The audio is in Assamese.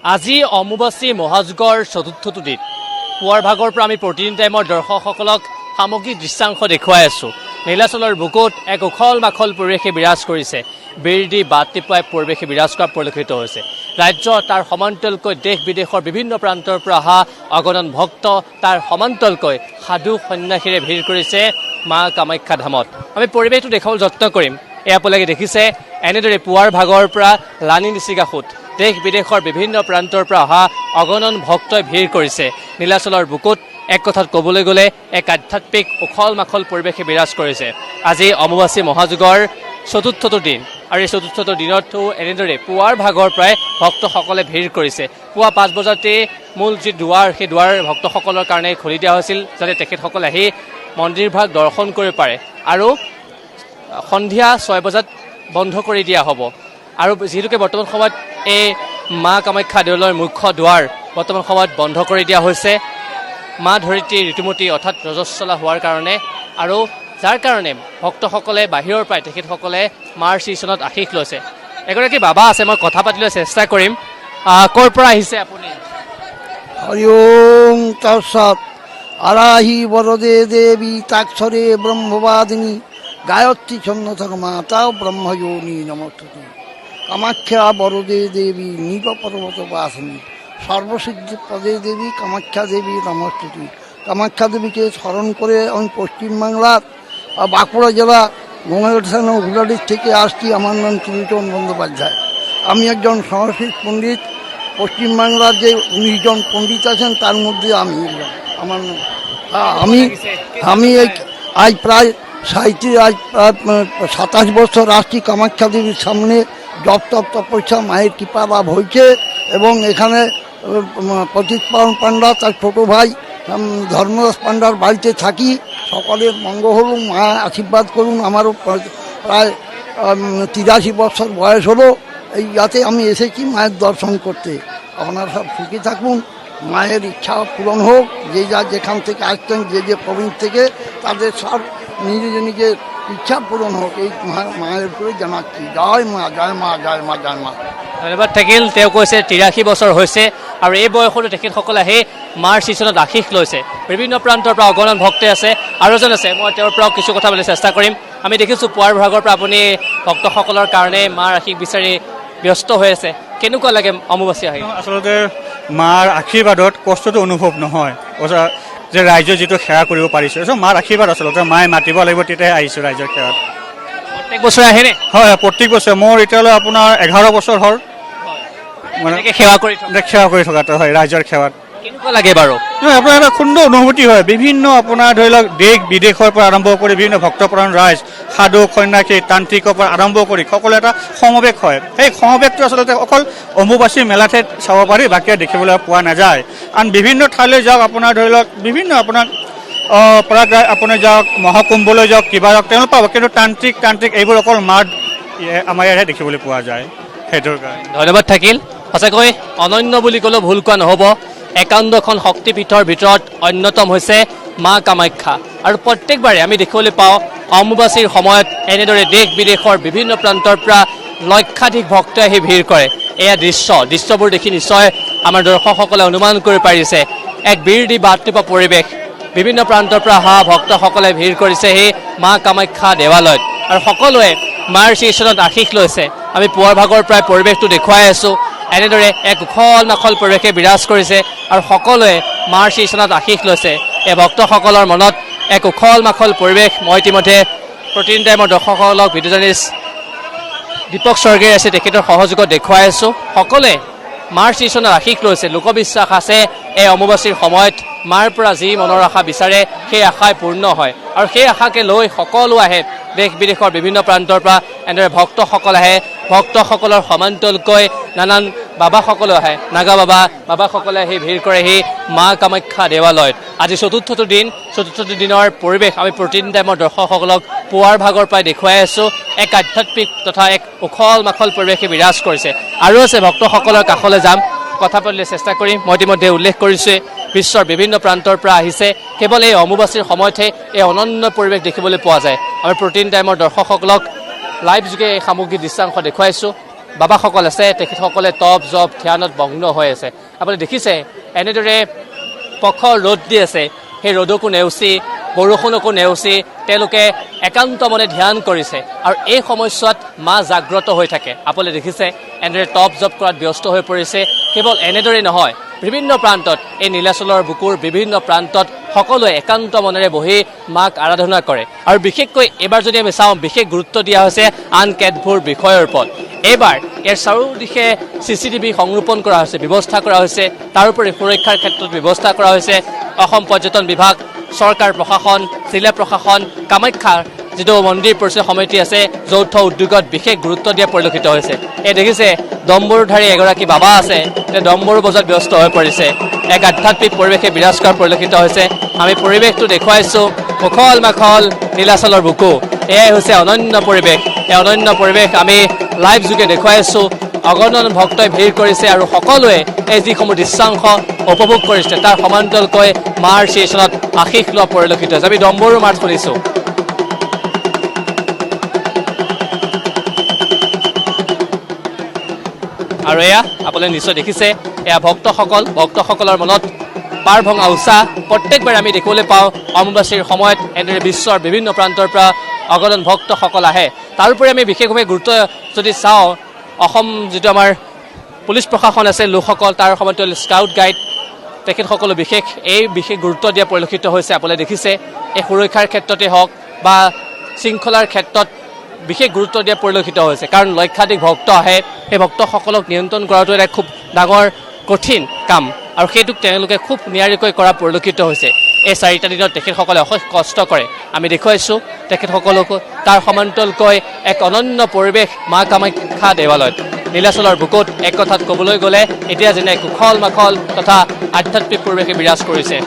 আজি অম্বুবাচী মহাযুগৰ চতুৰ্থটো দিন পুৱাৰ ভাগৰ পৰা আমি প্ৰতিদিন টাইমৰ দৰ্শকসকলক সামগ্ৰিক দৃশ্যাংশ দেখুৱাই আছোঁ। নীলাচলৰ বুকুত এক উখল মাখল পৰিৱেশে বিৰাজ কৰিছে। বেৰ দি বাট টিপুৱাই পৰিৱেশে বিৰাজ কৰা পৰিলক্ষিত হৈছে। ৰাজ্য তাৰ সমান্তৰালকৈ দেশ বিদেশৰ বিভিন্ন প্ৰান্তৰ পৰা অহা অগণন ভক্ত তাৰ সমান্তৰালকৈ সাধু সন্যাসীৰে ভিৰ কৰিছে মা কামাখ্যা ধামত। আমি পৰিৱেশটো দেখাবলৈ যত্ন কৰিম। এয়া আপোনালোকে দেখিছে এনেদৰে পুৱাৰ ভাগৰ পৰা লানি নিচিকাসুত দেশ বিদেশৰ বিভিন্ন প্ৰান্তৰ পৰা অহা অগণন ভক্তই ভিৰ কৰিছে। নীলাচলৰ বুকুত এক কথাত ক'বলৈ গ'লে এক আধ্যাত্মিক উখল মাখল পৰিৱেশে বিৰাজ কৰিছে। আজি অম্বুবাচী মহাযুগৰ চতুৰ্থটো দিন আৰু এই চতুৰ্থটো দিনতো এনেদৰে পুৱাৰ ভাগৰ পৰাই ভক্তসকলে ভিৰ কৰিছে। পুৱা 5 বজাতে মূল যি দুৱাৰ সেই দুৱাৰ ভক্তসকলৰ কাৰণে খুলি দিয়া হৈছিল যাতে তেখেতসকলে আহি মন্দিৰভাগ দৰ্শন কৰিব পাৰে আৰু সন্ধিয়া 6 বজাত বন্ধ কৰি দিয়া হ'ব। আৰু যিহেতুকে বৰ্তমান সময়ত এই মা কামাখ্যা দেউলৰ মুখ্য দুৱাৰ বৰ্তমান সময়ত বন্ধ কৰি দিয়া হৈছে মা ধৰিত্ৰী ঋতুমতী অৰ্থাৎ ৰজস্বলা হোৱাৰ কাৰণে, আৰু যাৰ কাৰণে ভক্তসকলে বাহিৰৰ পৰাই তেখেতসকলে মাৰ শ্ৰীচৰণত আশীষ লৈছে। এগৰাকী বাবা আছে, মই কথা পাতিবলৈ চেষ্টা কৰিম। ক'ৰ পৰা আহিছে আপুনি? হৰি ওম তৎসৎ। আৰাহি বৰদে দেৱী তাক্ষরে ব্রহ্মবাদিনী গায়ত্রী ছন্নথক মাতা ব্রহ্মযোনি নমস্তুতে। কামাখ্যা বরদে দেবী নীল পর্বত বাসিনী সর্বসিদ্ধি পদে দেবী কামাখ্যা দেবী নমস্তুতে। কামাখ্যা দেবীকে স্মরণ করে আমি পশ্চিমবাংলার বাঁকুড়া জেলা বঙ্গাইগাঁও থানা হুলাডির থেকে আসছি। আমার নাম ত্রিলোচন বন্দ্যোপাধ্যায়। আমি একজন সংস্কৃত পণ্ডিত। পশ্চিমবাংলার যে 19 জন পণ্ডিত আছেন তার মধ্যে আমি আমার আমি আজ প্রায় 27 বছর আসছি কামাখ্যা দেবীর সামনে। জপ তপ তপস্যা মায়ের কৃপা লাভ হয়েছে এবং এখানে পতিত পাবন পাণ্ডা তার ছোটো ভাই ধর্মদাস পাণ্ডার বাড়িতে থাকি। সকলের মঙ্গল হল, মা আশীর্বাদ করুন। আমারও প্রায় 83 বছর বয়স হলো। এই যাতে আমি এসেছি মায়ের দর্শন করতে। আপনারা সব সুখী থাকুন, মায়ের ইচ্ছা পূরণ হোক। যে যা যেখান থেকে আসছেন, যে যে প্রবীণ থেকে, তাদের সব নিজের ইচ্ছা পূরণ হোক এই মায়ের উপরে জানাচ্ছি। জয় মা, জয় মা, জয় মা, জয় মা। ধন্যবাদ থাকিল। তেওঁ কৈছে 83 বছৰ হৈছে আৰু এই বয়সতো তেখেতসকলে আহি মাৰ শ্ৰীচৰণত আশীষ লৈছে। বিভিন্ন প্ৰান্তৰ পৰা অগণন ভক্ত আছে। আৰু এজন আছে, মই তেওঁৰ পৰাও কিছু কথা পাতিবলৈ চেষ্টা কৰিম। আমি দেখিছোঁ পুৱাৰ ভাগৰ পৰা আপুনি ভক্তসকলৰ কাৰণে মাৰ আশীষ বিচাৰি ব্যস্ত হৈ আছে। কেনেকুৱা লাগে অম্বুবাচী আহি? আচলতে মাৰ আশীৰ্বাদত কষ্টটো অনুভৱ নহয়, যে ৰাইজে যিটো সেৱা কৰিব পাৰিছে। মাৰ আশীৰ্বাদ আচলতে মায়ে মাতিব লাগিব, তেতিয়াহে আহিছোঁ ৰাইজৰ সেৱাত। প্ৰত্যেক বছৰে আহেনে? হয়, প্ৰত্যেক বছৰে। মোৰ এতিয়ালৈ আপোনাৰ 11 বছৰ হ'ল মানে সেৱা কৰি থকাটো। হয়, ৰাইজৰ সেৱাত। কেনেকুৱা লাগে বাৰু? আপোনাৰ এটা সুন্দৰ অনুভূতি হয়। বিভিন্ন আপোনাৰ ধৰি লওক দেশ বিদেশৰ পৰা আৰম্ভ কৰি বিভিন্ন ভক্তপ্ৰাণ ৰাইজ, সাধু সন্যাসী, তান্ত্ৰিকৰ পৰা আৰম্ভ কৰি সকলো এটা সমাৱেশ হয়। সেই সমাৱেশটো আচলতে অকল অম্বুবাচী মেলাতে চাব পাৰি, বাকী দেখিবলৈ পোৱা নাযায়। আন বিভিন্ন ঠাইলৈ যাওক, আপোনাৰ ধৰি লওক বিভিন্ন আপোনাৰ পৰাগ্ৰাহ আপুনি যাওক, মহাকুম্ভলৈ যাওক, কিবা যাওক, তেওঁলোক পাব। কিন্তু তান্ত্ৰিক এইবোৰ অকল মাৰ আমাৰ ইয়াতে দেখিবলৈ পোৱা যায়। সেইটোৰ কাৰণে ধন্যবাদ থাকিল। সঁচাকৈ অনন্য বুলি ক'লেও ভুল কোৱা নহ'ব। 51খন শক্তিপীঠৰ ভিতৰত অন্যতম হৈছে মা কামাখ্যা। আৰু প্ৰত্যেকবাৰে আমি দেখিবলৈ পাওঁ অম্বুবাচীৰ সময়ত এনেদৰে দেশ বিদেশৰ বিভিন্ন প্ৰান্তৰ পৰা লক্ষাধিক ভক্তই আহি ভিৰ কৰে। এয়া দৃশ্যবোৰ দেখি নিশ্চয় আমাৰ দৰ্শকসকলে অনুমান কৰিব পাৰিছে এক ভিৰ দি বাট টিপা পৰিৱেশ। বিভিন্ন প্ৰান্তৰ পৰা অহা ভক্তসকলে ভিৰ কৰিছে সেই মা কামাখ্যা দেৱালয়ত আৰু সকলোৱে মাৰ শ্ৰীচৰণত আশীষ লৈছে। আমি পুৱাৰ ভাগৰ পৰাই পৰিৱেশটো দেখুৱাই আছোঁ। এনেদৰে এক উখল মাখল পৰিৱেশে বিৰাজ কৰিছে আৰু সকলোৱে মাৰ শ্ৰীচৰণত আশীষ লৈছে। এই ভক্তসকলৰ মনত এক উখল মাখল পৰিৱেশ। মই ইতিমধ্যে প্ৰতিদিন টাইমৰ দৰ্শকসকলক ভিডিঅ' জাৰ্নেলিষ্ট দীপক স্বৰ্গীয় আছে, তেখেতৰ সহযোগত দেখুৱাই আছোঁ। সকলোৱে মাৰ শ্ৰীচৰণত আশীষ লৈছে। লোকবিশ্বাস আছে এই অম্বুবাচীৰ সময়ত মাৰ পৰা যি মনৰ আশা বিচাৰে সেই আশাই পূৰ্ণ হয় আৰু সেই আশাকে লৈ সকলো আহে। দেশ বিদেশৰ বিভিন্ন প্ৰান্তৰ পৰা এনেদৰে ভক্তসকল আহে। ভক্তসকলৰ সমান্তৰালকৈ নানান বাবাসকলো আহে। নাগা বাবাসকলে আহি ভিৰ কৰেহি মা কামাখ্যা দেৱালয়ত। আজি চতুৰ্থটো দিনৰ পৰিৱেশ আমি প্ৰতিদিন টাইমৰ দৰ্শকসকলক পুৱাৰ ভাগৰ পৰাই দেখুৱাই আছোঁ। এক আধ্যাত্মিক তথা এক উখল মাখল পৰিৱেশে বিৰাজ কৰিছে। আৰু আছে ভক্তসকলৰ কাষলৈ যাম, কথা পাতিবলৈ চেষ্টা কৰিম। মই ইতিমধ্যে উল্লেখ কৰিছোঁ বিশ্বৰ বিভিন্ন প্ৰান্তৰ পৰা আহিছে। কেৱল এই অম্বুবাচীৰ সময়তহে এই অনন্য পৰিৱেশ দেখিবলৈ পোৱা যায়। আমি প্ৰতিদিন টাইমৰ দৰ্শকসকলক লাইভ যোগে এই সামগ্ৰিক দৃশ্যাংশ দেখুৱাইছোঁ। বাবাসকল আছে তেখেতসকলে তপ জপ ধ্যানত মগ্ন হৈ আছে। আপুনি দেখিছে এনেদৰে প্ৰখৰ ৰ'দ দি আছে, সেই ৰ'দকো নেওচি বৰষুণকো নেওচি তেওঁলোকে একান্ত মনে ধ্যান কৰিছে আৰু এই সময়ছোৱাত মা জাগ্ৰত হৈ থাকে। আপুনি দেখিছে এনেদৰে তপ জপ কৰাত ব্যস্ত হৈ পৰিছে। কেৱল এনেদৰেই নহয়, বিভিন্ন প্ৰান্তত এই নীলাচলৰ বুকুৰ বিভিন্ন প্ৰান্তত সকলোৱে একান্ত মনেৰে বহি মাক আৰাধনা কৰে আৰু বিশেষকৈ এইবাৰ যদি আমি চাওঁ বিশেষ গুৰুত্ব দিয়া হৈছে আন কেতবোৰ বিষয়ৰ ওপৰত। এইবাৰ ইয়াৰ চাৰিওদিশে CCTV সংৰোপণ কৰা হৈছে, ব্যৱস্থা কৰা হৈছে। তাৰোপৰি সুৰক্ষাৰ ক্ষেত্ৰত ব্যৱস্থা কৰা হৈছে। অসম পৰ্যটন বিভাগ, চৰকাৰ প্ৰশাসন, জিলা প্ৰশাসন, কামাখ্যাৰ যিটো মন্দিৰ পৰিচালনা সমিতি আছে, যৌথ উদ্যোগত বিশেষ গুৰুত্ব দিয়া পৰিলক্ষিত হৈছে। এই দেখিছে ডম্বৰুধাৰী এগৰাকী বাবা আছে, তেওঁ ডম্বৰু বজাত ব্যস্ত হৈ পৰিছে। এক আধ্যাত্মিক পৰিৱেশে বিৰাজ কৰা পৰিলক্ষিত হৈছে। আমি পৰিৱেশটো দেখুৱাইছোঁ, উখল মাখল নীলাচলৰ বুকু। এয়াই হৈছে অনন্য পৰিৱেশ। এই অনন্য পৰিৱেশ আমি লাইভ যোগে দেখুৱাইছোঁ। অগণন ভক্তই ভিৰ কৰিছে আৰু সকলোৱে এই যিসমূহ দৃশ্যাংশ উপভোগ কৰিছে তাৰ সমান্তৰালকৈ মাৰ শ্ৰীচৰণত আশীষ লোৱা পৰিলক্ষিত হৈছে। আমি ডম্বৰু মাত শুনিছোঁ। আৰু এয়া আপোনালোকে নিশ্চয় দেখিছে, এয়া ভক্তসকলৰ মনত পাৰ ভঙা উৎসাহ প্ৰত্যেকবাৰে আমি দেখিবলৈ পাওঁ। অম্বুবাচীৰ সময়ত এনেদৰে বিশ্বৰ বিভিন্ন প্ৰান্তৰ পৰা অগণন ভক্তসকল আহে। তাৰোপৰি আমি বিশেষভাৱে গুৰুত্ব যদি চাওঁ, অসম যিটো আমাৰ পুলিচ প্ৰশাসন আছে লোকসকল, তাৰ সময়ত স্কাউট গাইড তেখেতসকলো বিশেষ গুৰুত্ব দিয়া পৰিলক্ষিত হৈছে। আপোনালোকে দেখিছে এই সুৰক্ষাৰ ক্ষেত্ৰতে হওক বা শৃংখলাৰ ক্ষেত্ৰত বিশেষ গুৰুত্ব দিয়া পৰিলক্ষিত হৈছে। কাৰণ লক্ষাধিক ভক্ত আহে, সেই ভক্তসকলক নিয়ন্ত্ৰণ কৰাটো এটা খুব ডাঙৰ কঠিন কাম আৰু সেইটোক তেওঁলোকে খুব নিয়াৰিকৈ কৰা পৰিলক্ষিত হৈছে। এই 4টা দিনত তেখেতসকলে অশেষ কষ্ট কৰে, আমি দেখুৱাইছোঁ তেখেতসকলকো। তাৰ সমান্তৰালকৈ এক অনন্য পৰিৱেশ মা কামাখ্যা দেৱালয়ত নীলাচলৰ বুকুত। এক কথাত ক'বলৈ গ'লে এতিয়া যেনে উখল মাখল তথা আধ্যাত্মিক পৰিৱেশে বিৰাজ কৰিছে।